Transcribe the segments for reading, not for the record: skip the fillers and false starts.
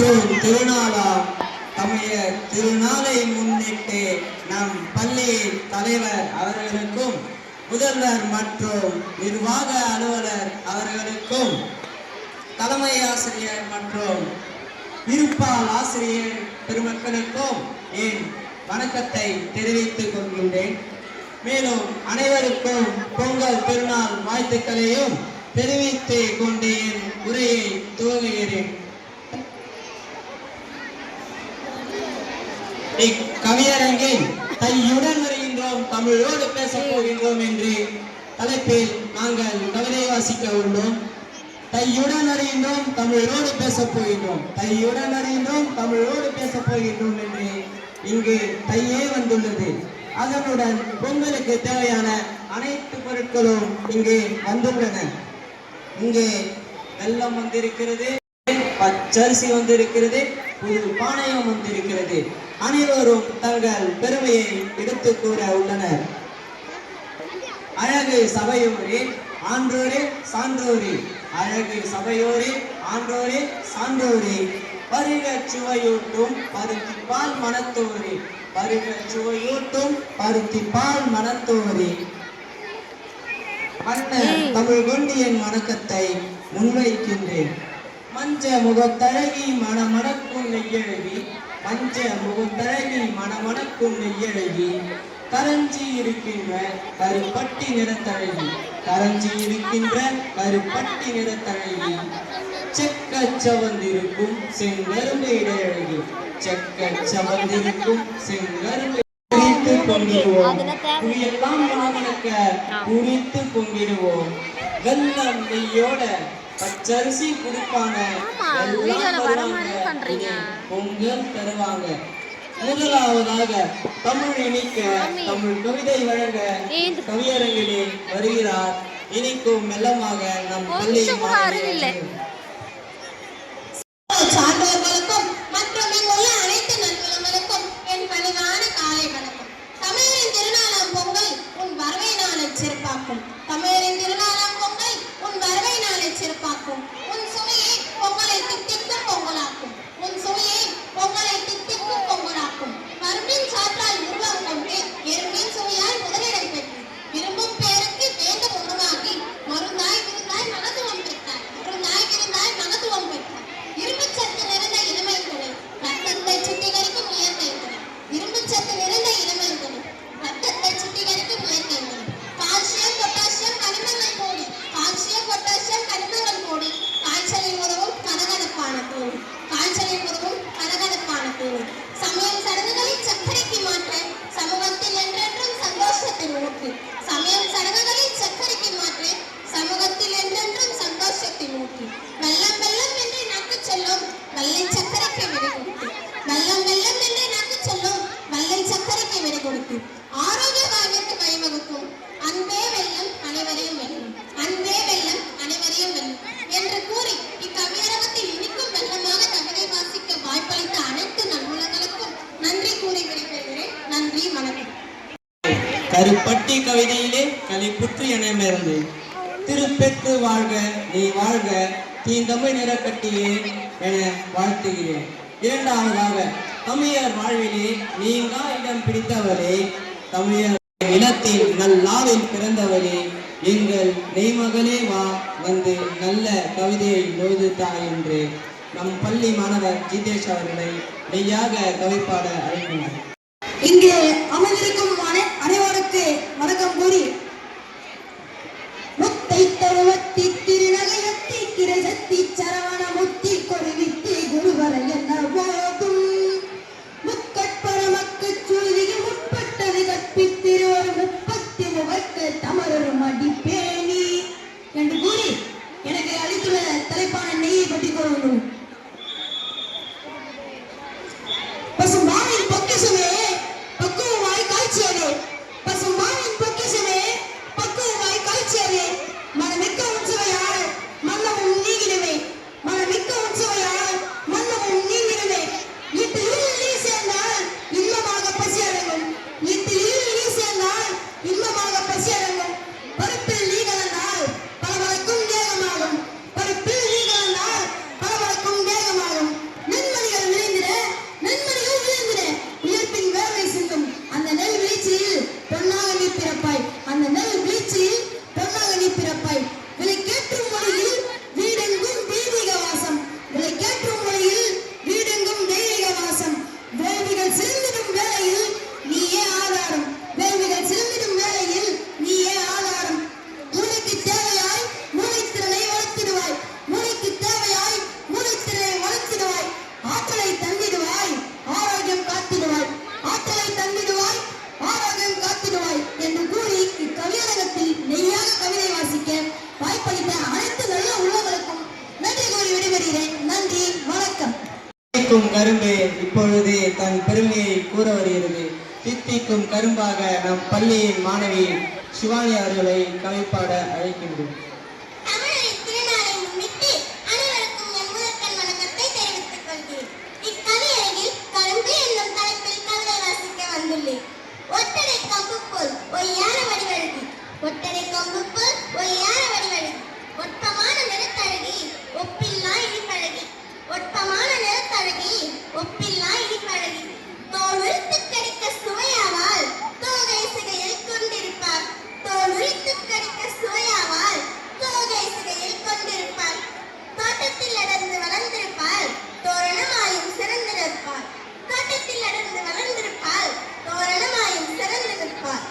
பெரும் திருநாளாம் தமிழர் திருநாளை முன்னிட்டு நம் பள்ளி தலைவர் அவர்களுக்கும் முதல்வர் மற்றும் நிர்வாக அலுவலர் அவர்களுக்கும் தலைமை ஆசிரியர் மற்றும் இருப்பால் ஆசிரியர் பெருமக்களுக்கும் என் வணக்கத்தை தெரிவித்துக் கொள்கின்றேன். மேலும் அனைவருக்கும் பொங்கல் திருநாள் வாழ்த்துக்களையும் தெரிவித்துக் கொண்டு என் உரையை துவங்குகிறேன். இக்கவியரங்கில் தையுடன் வருகின்றோம், தமிழோடு பேசப் போகின்றோம் என்று தலைப்பில் நாங்கள் கவிதை வாசிக்க உள்ளோம். தையுடன் அறிகின்றோம், தமிழோடு பேசப் போகின்றோம், தையுடன் அறிகின்றோம், தமிழோடு பேசப் போகின்றோம் என்று இங்கு தையே வந்துள்ளது. அதனுடன் பொங்கலுக்கு தேவையான அனைத்து பொருட்களும் இங்கு வந்துள்ளன. இங்கே வெல்லம் வந்திருக்கிறது, பச்சரிசி வந்திருக்கிறது, புது பானையம் வந்திருக்கிறது. அனைவரும் தங்கள் பெருமையை எடுத்து கூற உள்ளனர். அழகு சபையோரே ஆன்றோரே சான்றோரே, அழகு சபையோரே ஆன்றோரே சான்றோரே, பருக சுவையூட்டும் பருத்திப்பால் மனத்தோரே, பருக சுவையூட்டும் பருத்திப்பால் மனத்தோரே. மன்னர் தமிழ் கொண்டு என் வணக்கத்தை முன்வைக்கின்றேன். மஞ்ச முகத்தழகி மணமணக்கும் நெய்யழகி, மஞ்ச முகத்தழகி மணமணக்கும் நெய்யழகி, கரஞ்சி இருக்கின்ற கருப்பட்டி நிறத்தழகி, கரஞ்சி இருக்கின்ற கருப்பட்டி நிறத்தழகி, செக்க சவந்திருக்கும் செங்கரும்பு இடையழகி, செக்க சவந்திருக்கும் செங்கரும்பு குறித்து பொங்கிடுவோம், புயெல்லாம் வாகனக்க குறித்து பொங்கிடுவோம். வெல்லம் நெய்யோட பச்சரிசி குடுப்பாங்க, பொங்கல் தருவாங்க. முதலாவதாக தமிழ் இனிக்க தமிழ் கவிதை வழங்க கவியரங்கிலே வருகிறார். இனிக்கும் மெல்லமாக நம் பள்ளி சான்றோர்களுக்கும் மற்றும் இங்குள்ள அனைத்து நண்பர்களுக்கும் என் பணிவான காலை வணக்கம். தமிழரின் திருநாளாம் பொங்கல் உன் வரவை நாளை சிறப்பாக்கும், தமிழரின் திருநாளாம் பொங்கல் உன் வரவை நாளை சிறப்பாக்கும். உன் சுவையை பொங்கலை தித்திக்கும் பொங்கலாக்கும், உன் சுவையை பொங்கலை தித்திக்கும் பொங்கலாக்கும். கரும்பின் சாற்றால் உருவம் கொண்டு எறும்பின் சுவையால் முதலிடம் பெற்று விரும்பும் பேருக்கு வேண்டும் உணவாகி மருந்தாய் விருந்தாய் மகத்துவம் பெற்றார், மருந்தாய் விருந்தாய் மகத்துவம் பெற்றார். இரும்பு சத்து நிறைந்த இளமைகளை ரத்தத்தை சுத்திகரிக்கும் இயற்கைகளை, இரும்பு சத்து நிறைந்த இளமைகளை ரத்தத்தை சுத்திகரிக்கும் இயற்கைகளை. கால்சியம் பொட்டாசியம் கனிமங்கள் கூடி, கால்சியம் பொட்டாசியம் கனிமங்கள் கூடி காய்ச்சலில் உதவும் கதகதப்பான தோல், காய்ச்சலில் உதவும் கதகதப்பான தோல். சமையல் சடங்குகளில் சர்க்கரைக்கு மாற்ற சமூகத்தில் என்றென்றும் சந்தோஷத்தை ஊற்று, சமையல் சடங்குகளில் சர்க்கரைக்கு மாற்ற சமூகத்தில் என்றென்றும் சந்தோஷத்தை ஊற்று. வெல்லம் வெல்லம் என்று நாக்கு சொல்லும் வெள்ளை சர்க்கரைக்கு விடை கொடுத்து, வெல்லம் வெல்லம் என்று நாக்கு சொல்லும் வெள்ளை சர்க்கரைக்கு விடை கொடுத்து. ஆரோக்கிய வாழ்விற்கு வழிவகுக்கும் அன்பே வெல்லம் அனைவரையும் வெல்லும், அன்பே வெல்லம் அனைவரையும் வெல்லும் என்று கூறி இக்கவியரங்கத்தில் இனிக்கும் வெல்லமாக கவிதை வாசிக்க வாய்ப்பளித்த அனைத்து நல்வுலகளுக்கும் நன்றி கூறி விடைபெறுகிறேன். நன்றி, வணக்கம். கருப்பட்டி கவிதையிலே களிப்புற்று என மேர்ந்து திருப்பெற்று வாழ்க நீ வாழ்க தீந்தமிழ் நிறக்கட்டியே என வாழ்த்துகிறேன். இரண்டாவதாக தமிழர் வாழ்விலே நீங்கா இடம் பிடித்தவரே, தமிழர் இனத்தின் நல்லாவில் பிறந்தவரே, எங்கள் நெய்மகளே வா வந்து நல்ல கவிதையை எழுதுதா என்று நம் பள்ளி மாணவர் ஜிதேஷ் அவர்களை மெய்யாக கவிப்பாட அழைக்கின்றனர். இங்கே அமர்ந்திருக்கும் அனைவருக்கு வணக்கம் கூறி, முத்தை தருவத்தி திருநகையத்தி கிரசத்தி சரவண முத்தி கொருவித்தி குருவர என்ன போதும் முக்கட்பரமக்கு சுருதிக்கு முற்பட்டது கற்பித்திருவர் முப்பத்தி முகத்து தமரொரு மடிப்பேணி என்று கூறி எனக்கு அளித்துள்ள தலைப்பான நெய்யை பற்றி கூறணும். பசுமாவின் பொக்கிஷமே பக்குவம் தித்திக்கும் கரும்பு இப்பொழுது தன் பெருமையை கூற வருகிறது. தித்திக்கும் கரும்பாக நம் பள்ளியின் மாணவி சிவானி அவர்களை கவிப்பாட அழைக்கின்றோம். தமிழரின் திருநாளை முன்னிட்டு அனைவருக்கும் என் முதற்கண் வணக்கத்தை தெரிவித்துக் கொள்கிறேன். இக்கவியரங்கில் கரும்பு என்னும் தலைப்பில் கவிதை வாசிக்க வந்துள்ளேன். ஒட்டடை கம்பு போல் ஒய்யார வடிவழகி, ஒட்டடை கம்பு போல் ஒய்யார வடிவழகி, ஒட்பமான நிறத்தழகி ஒப்பில்லா இனிப்பழகி, ஒட்பமான நிறத்தழகி ஒப்பில்லா இனிப்பழகி, தோல் உரித்து கடிக்க சுவையாவால் தோகை சிகையில் கொண்டிருப்பார், தோல் உரித்து கடிக்க சுவையாவால் தோகை சிகையில் கொண்டிருப்பார், தோட்டத்தில் அடர்ந்து வளர்ந்திருப்பார் தோரணமாயும் சிறந்து நிற்பார், தோட்டத்தில் அடர்ந்து வளர்ந்திருப்பார் தோரணமாயும் சிறந்து நிற்பார்,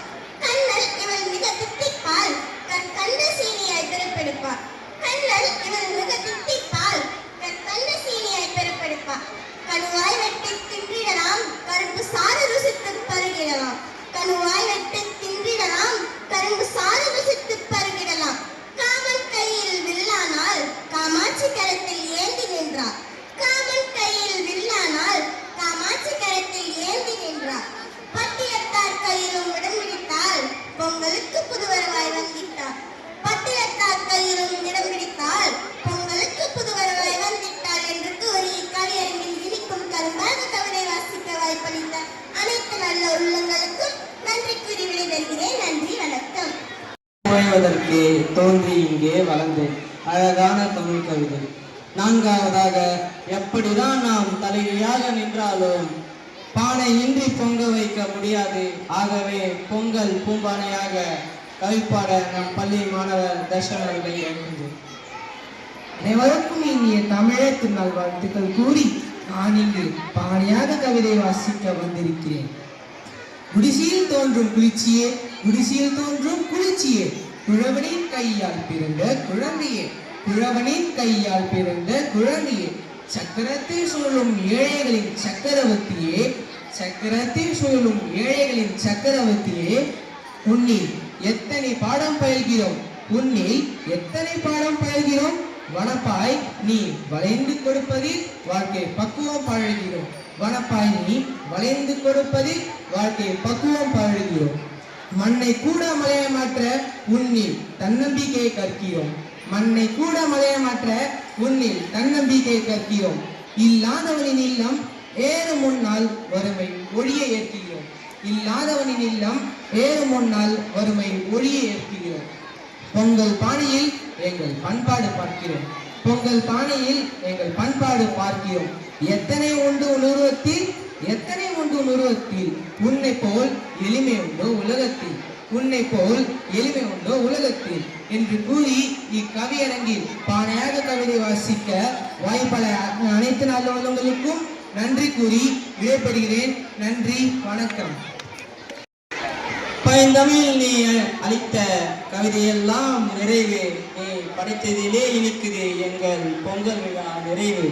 கண்ணல் இவள் மிக தித்திப்பால் கற்கண்ட சீனியாய் பிறப்பெடுப்பார், கண்ணல் இவள் மிக தித்திப்பால் கற்கண்ட சீனியாய் பிறப்பெடுப்பார், கணுவாய் வெட்டி தின்றிடலாம் கரும்பு சாறு ருசித்து பருகிடலாம், கணுவாய் வெட்டி தின்றிடலாம் கரும்பு சாறு ருசித்து பருகிடலாம், காமன் கையில் வில்லானால் காமாட்சி கரத்தில் ஏந்தி நின்றார், காமன் கையில் வில்லானால் காமாட்சி கரத்தில் ஏந்தி நின்றார், பட்டியத்தார் கையிலும் இடம் பிடித்தால் பொங்கலுக்கு புது வருவாய் வந்திட்டார், பட்டியத்தார் கையிலும் இடம் பிடித்தால் பொங்கலுக்கு புது வருவாய் வந்திட்டார் என்று கூறி கவியரங்கில் இனிக்கும் கரும்பாக கவிதை வாசிக்க வாய்ப்பளித்த அனைத்து நல்ல உள்ளங்களுக்கும் நன்றி கூறி விடைபெறுகிறேன். நன்றி, வணக்கம். ஓய்வதற்கு தோன்றி இங்கே வளர்ந்து அழகான தமிழ் கவிதை. நான்காவதாக, எப்படிதான் நாம் தலைவியாக நின்றாலும் பானை இன்றி பொங்க வைக்க முடியாது. ஆகவே பொங்கல் பூம்பானையாக கவிப்பாட நம் பள்ளி மாணவர் தர்ஷன் அவர்களை அழைக்கின்றோம். அனைவருக்கும் இனிய தமிழர் திருநாள் வாழ்த்துக்கள் கூறி நான் இங்கு பாணியாக கவிதை வாசிக்க வந்திருக்கிறேன். குடிசையில் தோன்றும் குளிர்ச்சியே, குடிசையில் தோன்றும் குளிர்ச்சியே, குழவனின் கையால் பிறந்த குழந்தையே, குழவனின் கையால் பிறந்த குழந்தையே, சக்கரத்தில் சுழலும் ஏழைகளின் சக்கரவர்த்தியே, சக்கரத்தில் சுழலும் ஏழைகளின் சக்கரவர்த்தியே, உன்னில் எத்தனை பாடம் பயில்கிறோம், உன்னில் எத்தனை பாடம் பயில்கிறோம், வனப்பாய் நீ வளைந்து கொடுப்பதில் வாழ்க்கை பக்குவம் பழகிறோம், வனப்பாய் நீ வளைந்து கொடுப்பதில் வாழ்க்கை பக்குவம் பழகிறோம், மண்ணை கூட மலைய மாற்ற உன்னில் தன்னம்பிக்கை கற்கிறோம், மண்ணை கூட மலைய மாற்ற உன்னில் தன்னம்பிக்கை கற்கிறோம், இல்லாதவனின் இல்லம் ஏறு முன்னால் வறுமை ஒழிய ஏற்கிறோம், இல்லாதவனின் இல்லம் ஏறு முன்னால் வறுமை ஒழிய ஏற்கிறோம், பொங்கல் பானையில் எங்கள் பண்பாடு பார்க்கிறோம், பொங்கல் பானையில் எங்கள் பண்பாடு பார்க்கிறோம், எத்தனை உண்டு உணர்வத்தில், எத்தனை உண்டு உணர்வத்தில், உன்னை போல் எளிமை உண்டோ உலகத்தில், உன்னை போல் எளிமை உண்டோ உலகத்தில் என்று கூறி இக்கவியரங்கில் பானையாக கவிதை வாசிக்க வாய்ப்பள அனைத்து நல்லவர்களுக்கும் நன்றி கூறி விடைபெறுகிறேன். நன்றி, வணக்கம். பைந்தமிழ் நீ அளித்த கவிதையெல்லாம் நிறைவு, நீ படைத்ததிலே இனிக்குது எங்கள் பொங்கல் விழா நிறைவு,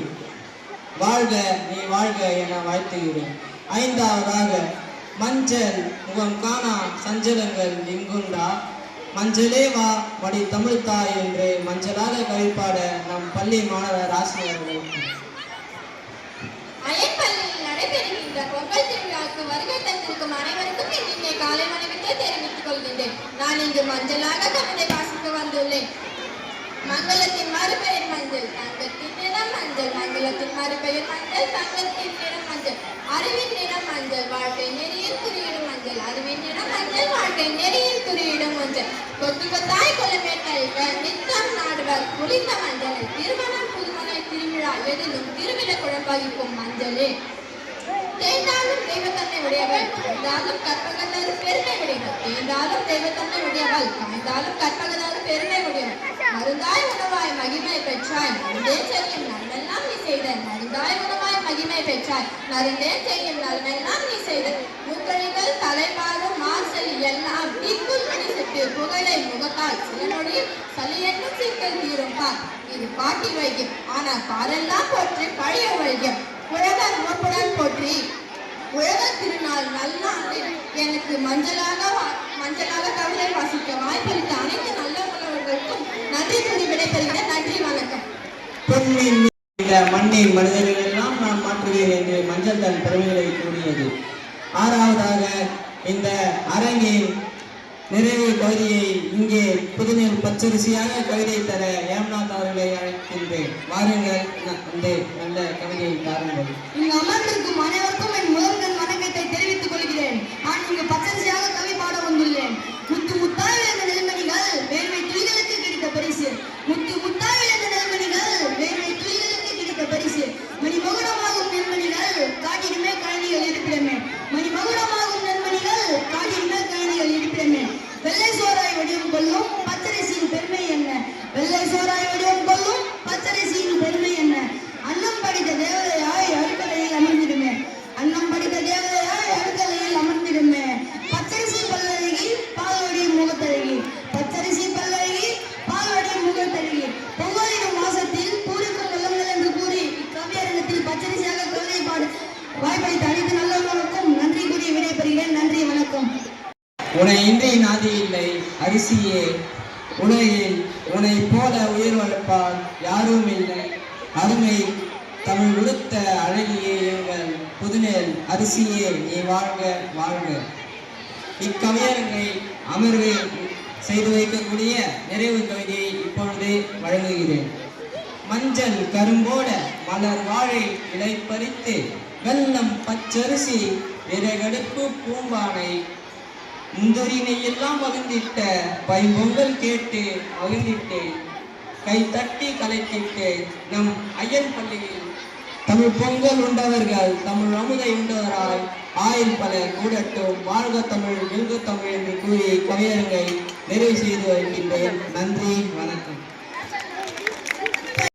வாழ்க நீ வாழ்க என வாழ்த்துகிறேன். ஐந்தாவதாக, மஞ்சள் முகம் காணா சஞ்சலங்கள் எங்குண்டா, மஞ்சளே வா மடி தமிழ் தாய் என்று மஞ்சளாக கவிப்பாட நம் பள்ளி மாணவர் ராசினி அவர்கள். அயற்பள்ளியில் நடைபெறுகின்ற பொங்கல் திருவிழாவுக்கு வருகை தந்திருக்கும் அனைவருக்கும் இன்றைய காலை வணக்கத்தை தெரிவித்துக் கொள்கின்றேன். நான் இங்கு மஞ்சளாக கவிதை வாசிக்க வந்துள்ளேன். மங்களத்தின் மறுபெயர் மஞ்சள், தங்கத்தின் நிறம் மஞ்சள், மங்களத்தின் மறுபெயர் மஞ்சள், தங்கத்தின் நிறம் மஞ்சள், அறிவின் நிறம் மஞ்சள், வாழ்க்கை நெறியில் குறியிடும் மஞ்சள், அறிவின் நிறம் மஞ்சள், வாழ்க்கை நெறியில் குறியிடும் மஞ்சள், கொத்து கொத்தாய் கொலமேட்டல் நித்தம் நாடுவர் குளித்த மஞ்சளை, திருமணம் புதுமனை திருவிழா எதிலும் திருவிழ குழம்பகிக்கும் மஞ்சளே, தேர்ந்தாலும் தெய்வத்தன்மை உடையவள், காய்ந்தாலும் கற்பகத்தாலும் பெருமை உடையவள், தேர்ந்தாலும் தெய்வத்தன்மை உடையவள், காய்ந்தாலும் கற்பகத்தாலும் பெருமை உடையவள், மருந்தாய் உணவாய் மகிமை பெற்றாய், நருந்தே செய்யும் நலனெல்லாம் நீ செய்த, மருந்தாய் உணவாய் மகிமை பெற்றாய், நருந்தே செய்யும் நலனெல்லாம் நீ செய்த, முக்கழிகள் தலைபாரும் மாசலி எல்லாம் தீக்குள் அணிசிட்டு புகழை முகத்தால் சில நொடியில் சலியென்னும் சிக்கல் தீரும் பார், இது பாட்டி வைக்கும் ஆனால் பாரெல்லாம் போற்றி பழைய வைக்கும், உழவர் உறப்புடன் போற்றி உழவர் திருநாள் நல்லாண்டில் எனக்கு மஞ்சளாக கவிதை வாசிக்க வாய்ப்பளித்த அனைத்து நல்ல உணவர்களுக்கும் நன்றி கூறி விடைபெறுகிறேன். நன்றி, வணக்கம். பொன்னின் மண்ணின் மனிதர்கள் எல்லாம் நாம் மாற்றுவீர் என்று மஞ்சள் தன் பெருமைகளை கூறியது. ஆறாவதாக இந்த அரங்கின் நிறைவு கவிதையை இங்கே புதுநெல் பச்சரிசியாக கவிதை தர ஏம்நாத் அவர்களை அழைக்கின்றேன். வாருங்கள், அந்த நல்ல கவிதையை தாருங்கள். இங்கு அமர்ந்திருக்கும் அனைவருக்கும் என் முதல்வன் வணக்கத்தை தெரிவித்துக் கொள்கிறேன். நான் இங்கு பச்சரிசியாக கவி பாட வந்துள்ளேன். முத்து முத்தாய் விழுந்த நெல்மணிகள் வேர்வை துளிகளுக்கு கிடைத்த பரிசு. முத்து முத்தாய் விழுந்த நெல்மணிகள் வேர்வை துளிகளுக்கு கிடைத்த பரிசு. மணிமகுடமாகும் நெல்மணிகள் காட்டிடுமே கழனிகள் இருப்பிடமே. மணிமகுடமாகும் நெல்மணிகள் காட்டிடுமே கழனிகள் இருப்பிடமே. வெள்ளை சோறாய் வடிவம் கொள்ளும் பச்சரிசியின் பெருமை என்ன? வெள்ளை சோறாய் வடிவம் கொள்ளும் பச்சரிசியின் பெருமை என்ன? அன்னம் படித்த தேவதையாய் அடுக்கலையில் அமர்ந்திடுமே. அன்னம் படித்த தேவதையாய் அடுக்கலையில் அமர்ந்திடுமே. பச்சரிசி பல்லழகி பால்வடி முகத்தழகி. பச்சரிசி பல்லழகி பால்வடி முகத்தழகி. பொங்கலிடும் மாசத்தில் பூரிக்கும் வெள்ளங்கள் என்று கூறி இக்கவியரங்கத்தில் பச்சரிசியாக கவிதை பாடு வாய்ப்பளித்த அனைத்து நல்லவர்களுக்கும் நன்றி கூறி விடைபெறுகிறேன். நன்றி, வணக்கம். உன்னை இன்றி நாதி இல்லை அரிசியே, உலகில் உன்னை போல உயிர் வளர்ப்பார் யாரும் இல்லை. அருமை தமிழ் உடுத்த அழகியே எங்கள் புதுநெல் அரிசியே, நீ வாழ்க வாழ்க. இக்கவியரங்கை அமர்வை செய்து வைக்கக்கூடிய நிறைவு கவிதையை இப்பொழுது வழங்குகிறேன். மஞ்சள் கரும்போட மலர் வாழை இலை பறித்து வெள்ளம் பச்சரிசி விறகடுப்பு பூம்பானை முந்தரினை எல்லாம் வகுந்திட்ட பைம்பொங்கல் கேட்டு வகுந்திட்டு கை தட்டி கலைத்திட்டு நம் ஐயன் பள்ளியில் தமிழ் பொங்கல் உண்டவர்கள் தமிழ் அமுதை உண்டவராய் ஆயுள் பல கூடட்டும். வாழ்க தமிழ் வெல்க தமிழ் என்று கூறி கவியரங்கை நிறைவு செய்து வருகின்றேன். நன்றி, வணக்கம்.